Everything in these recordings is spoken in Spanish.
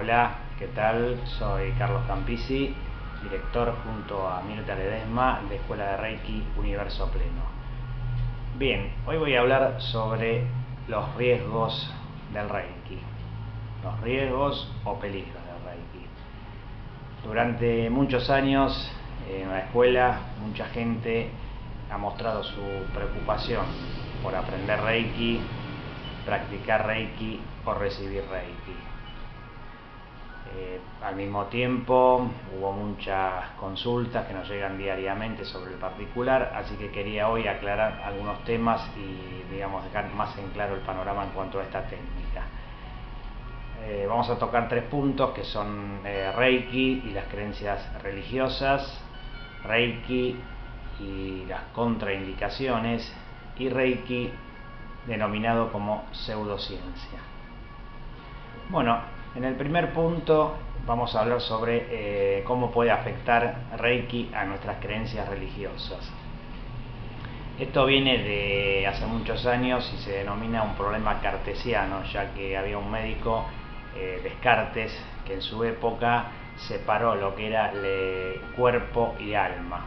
Hola, ¿qué tal? Soy Carlos Campisi, director junto a Mirta Ledesma de Escuela de Reiki Universo Pleno. Bien, hoy voy a hablar sobre los riesgos del Reiki, los riesgos o peligros del Reiki. Durante muchos años en la escuela mucha gente ha mostrado su preocupación por aprender Reiki, practicar Reiki o recibir Reiki. Al mismo tiempo hubo muchas consultas que nos llegan diariamente sobre el particular, así que quería hoy aclarar algunos temas y dejar más en claro el panorama en cuanto a esta técnica. Vamos a tocar tres puntos que son Reiki y las creencias religiosas, Reiki y las contraindicaciones, y Reiki denominado como pseudociencia. Bueno, en el primer punto vamos a hablar sobre cómo puede afectar Reiki a nuestras creencias religiosas. Esto viene de hace muchos años y se denomina un problema cartesiano, ya que había un médico, Descartes, que en su época separó lo que era cuerpo y alma.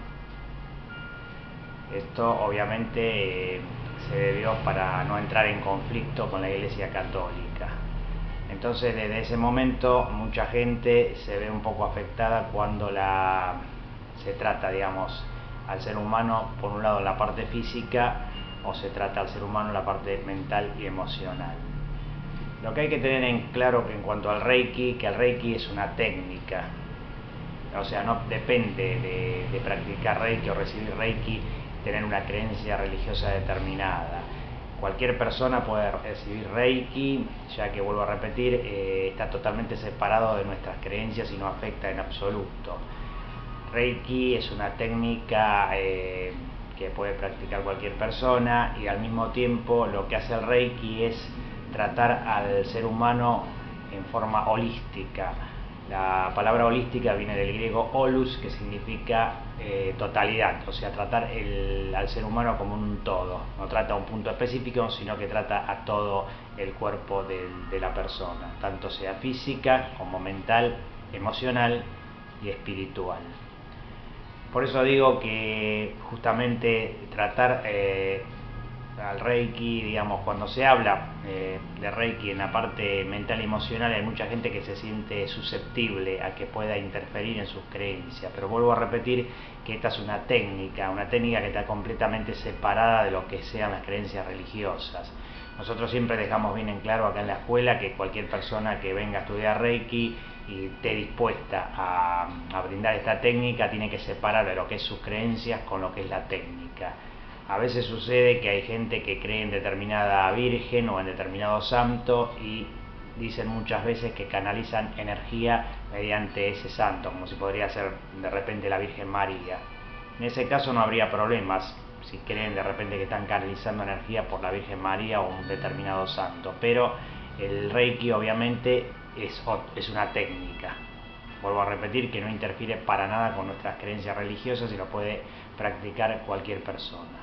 Esto obviamente se debió para no entrar en conflicto con la Iglesia Católica. Entonces desde ese momento mucha gente se ve un poco afectada cuando se trata, al ser humano por un lado la parte física o se trata al ser humano la parte mental y emocional. Lo que hay que tener en claro en cuanto al Reiki, que el Reiki es una técnica, o sea, no depende de practicar Reiki o recibir Reiki tener una creencia religiosa determinada. Cualquier persona puede recibir Reiki, ya que, vuelvo a repetir, está totalmente separado de nuestras creencias y no afecta en absoluto. Reiki es una técnica que puede practicar cualquier persona, y al mismo tiempo lo que hace el Reiki es tratar al ser humano en forma holística. La palabra holística viene del griego holus, que significa totalidad, o sea, tratar al ser humano como un todo. No trata a un punto específico, sino que trata a todo el cuerpo de la persona, tanto sea física como mental, emocional y espiritual. Por eso digo que justamente tratar al Reiki, cuando se habla de Reiki en la parte mental y emocional, hay mucha gente que se siente susceptible a que pueda interferir en sus creencias, pero vuelvo a repetir que esta es una técnica que está completamente separada de lo que sean las creencias religiosas. Nosotros siempre dejamos bien en claro acá en la escuela que cualquier persona que venga a estudiar Reiki y esté dispuesta a brindar esta técnica tiene que separar de lo que es sus creencias con lo que es la técnica. A veces sucede que hay gente que cree en determinada virgen o en determinado santo y dicen muchas veces que canalizan energía mediante ese santo, como si podría ser de repente la Virgen María. En ese caso no habría problemas si creen de repente que están canalizando energía por la Virgen María o un determinado santo, pero el Reiki obviamente es una técnica. Vuelvo a repetir que no interfiere para nada con nuestras creencias religiosas y lo puede practicar cualquier persona.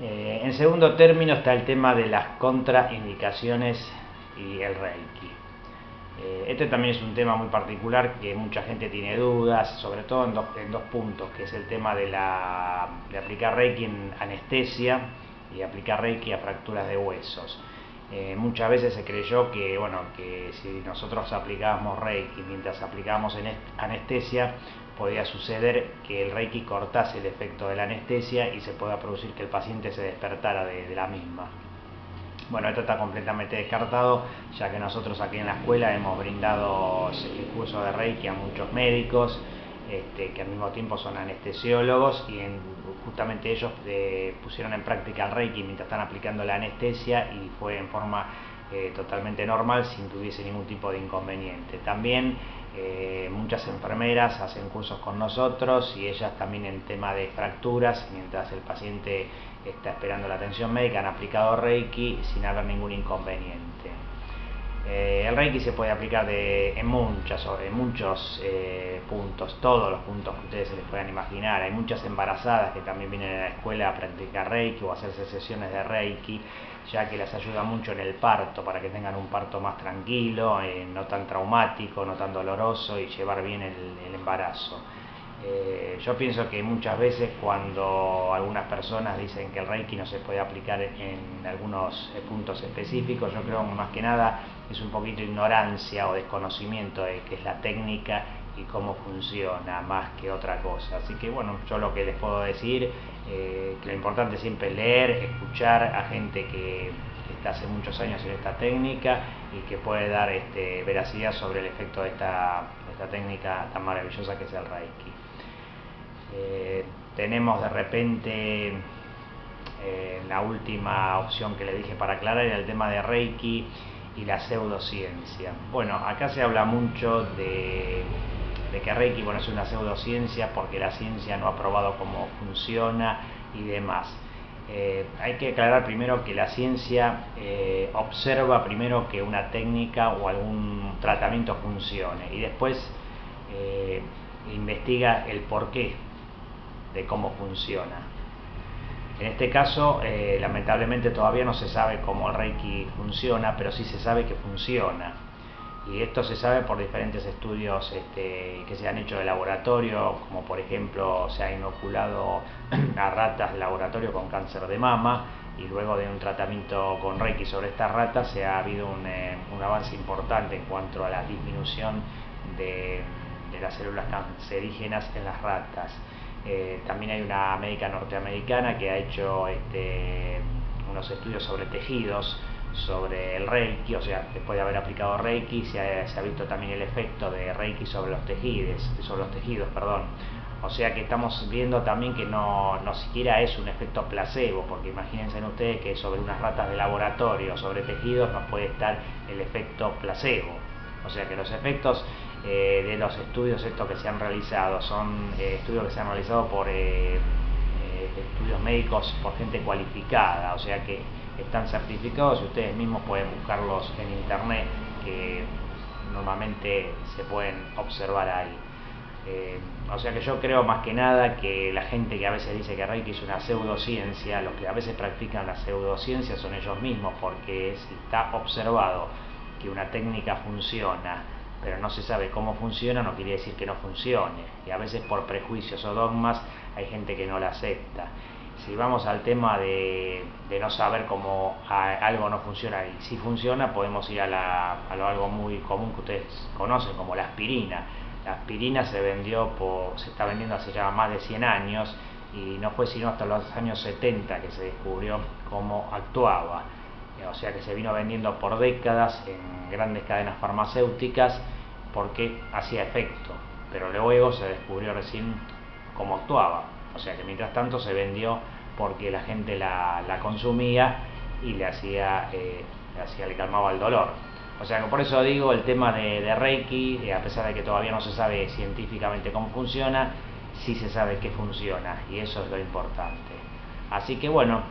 En segundo término está el tema de las contraindicaciones y el Reiki. Este también es un tema muy particular que mucha gente tiene dudas, sobre todo en dos puntos, que es el tema de aplicar Reiki en anestesia y aplicar Reiki a fracturas de huesos. Muchas veces se creyó que si nosotros aplicábamos Reiki mientras aplicábamos anestesia, podía suceder que el Reiki cortase el efecto de la anestesia y se pueda producir que el paciente se despertara de la misma. Bueno, esto está completamente descartado, ya que nosotros aquí en la escuela hemos brindado el curso de Reiki a muchos médicos que al mismo tiempo son anestesiólogos, y justamente ellos pusieron en práctica el Reiki mientras están aplicando la anestesia y fue en forma totalmente normal, sin que hubiese ningún tipo de inconveniente. También muchas enfermeras hacen cursos con nosotros y ellas también en tema de fracturas, mientras el paciente está esperando la atención médica, han aplicado Reiki sin haber ningún inconveniente. El Reiki se puede aplicar en muchos puntos, todos los puntos que ustedes se les puedan imaginar. Hay muchas embarazadas que también vienen a la escuela a practicar Reiki o a hacerse sesiones de Reiki, ya que les ayuda mucho en el parto, para que tengan un parto más tranquilo, no tan traumático, no tan doloroso, y llevar bien el embarazo. Yo pienso que muchas veces cuando algunas personas dicen que el Reiki no se puede aplicar en algunos puntos específicos, yo creo que más que nada es un poquito ignorancia o desconocimiento de qué es la técnica y cómo funciona, más que otra cosa. Así que bueno, yo lo que les puedo decir, que lo importante siempre es leer, escuchar a gente que está hace muchos años en esta técnica y que puede dar veracidad sobre el efecto de esta técnica tan maravillosa que es el Reiki. Tenemos de repente la última opción que le dije para aclarar era el tema de Reiki y la pseudociencia. Bueno, acá se habla mucho de que Reiki, bueno, es una pseudociencia porque la ciencia no ha probado cómo funciona y demás. Hay que aclarar primero que la ciencia observa primero que una técnica o algún tratamiento funcione y después investiga el porqué de cómo funciona. En este caso, lamentablemente todavía no se sabe cómo el Reiki funciona, pero sí se sabe que funciona. Y esto se sabe por diferentes estudios que se han hecho de laboratorio, como por ejemplo se ha inoculado a ratas de laboratorio con cáncer de mama, y luego de un tratamiento con Reiki sobre estas ratas ha habido un avance importante en cuanto a la disminución de las células cancerígenas en las ratas. También hay una médica norteamericana que ha hecho unos estudios sobre tejidos, sobre el Reiki, o sea, después de haber aplicado Reiki se ha visto también el efecto de Reiki sobre los tejidos, o sea que estamos viendo también que no siquiera es un efecto placebo, porque imagínense ustedes que sobre unas ratas de laboratorio, sobre tejidos, no puede estar el efecto placebo. O sea que los efectos de los estudios estos que se han realizado son estudios que se han realizado por estudios médicos por gente cualificada, o sea que están certificados y ustedes mismos pueden buscarlos en internet, que normalmente se pueden observar ahí. O sea que yo creo más que nada que la gente que a veces dice que Reiki es una pseudociencia, los que a veces practican la pseudociencia son ellos mismos, porque si está observado que una técnica funciona pero no se sabe cómo funciona, no quiere decir que no funcione, y a veces por prejuicios o dogmas hay gente que no la acepta. Si vamos al tema de no saber cómo algo no funciona y si funciona, podemos ir a algo muy común que ustedes conocen como la aspirina. La aspirina se está vendiendo hace ya más de 100 años y no fue sino hasta los años 70 que se descubrió cómo actuaba. O sea que se vino vendiendo por décadas en grandes cadenas farmacéuticas porque hacía efecto, pero luego se descubrió recién cómo actuaba. O sea que mientras tanto se vendió porque la gente la consumía y le calmaba el dolor. O sea que por eso digo, el tema de Reiki, a pesar de que todavía no se sabe científicamente cómo funciona, sí se sabe que funciona, y eso es lo importante. Así que bueno,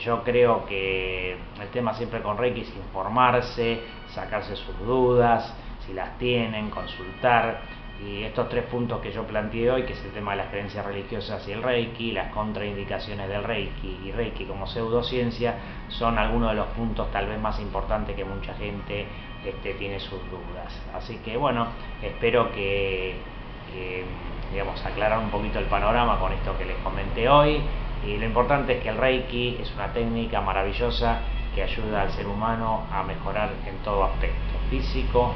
yo creo que el tema siempre con Reiki es informarse, sacarse sus dudas, si las tienen, consultar. Y estos 3 puntos que yo planteé hoy, que es el tema de las creencias religiosas y el Reiki, las contraindicaciones del Reiki y Reiki como pseudociencia, son algunos de los puntos tal vez más importantes que mucha gente tiene sus dudas. Así que bueno, espero que digamos, aclarar un poquito el panorama con esto que les comenté hoy. Y lo importante es que el Reiki es una técnica maravillosa que ayuda al ser humano a mejorar en todo aspecto: físico,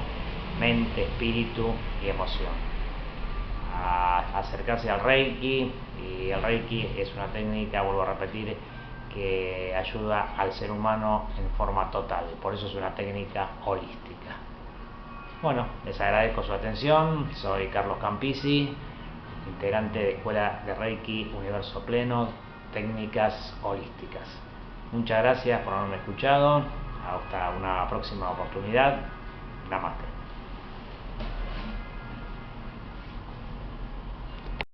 mente, espíritu y emoción. A acercarse al Reiki, y el Reiki es una técnica, vuelvo a repetir, que ayuda al ser humano en forma total, por eso es una técnica holística. Bueno, les agradezco su atención, soy Carlos Campisi, integrante de Escuela de Reiki Universo Pleno, técnicas holísticas. Muchas gracias por haberme escuchado, hasta una próxima oportunidad. Namaste.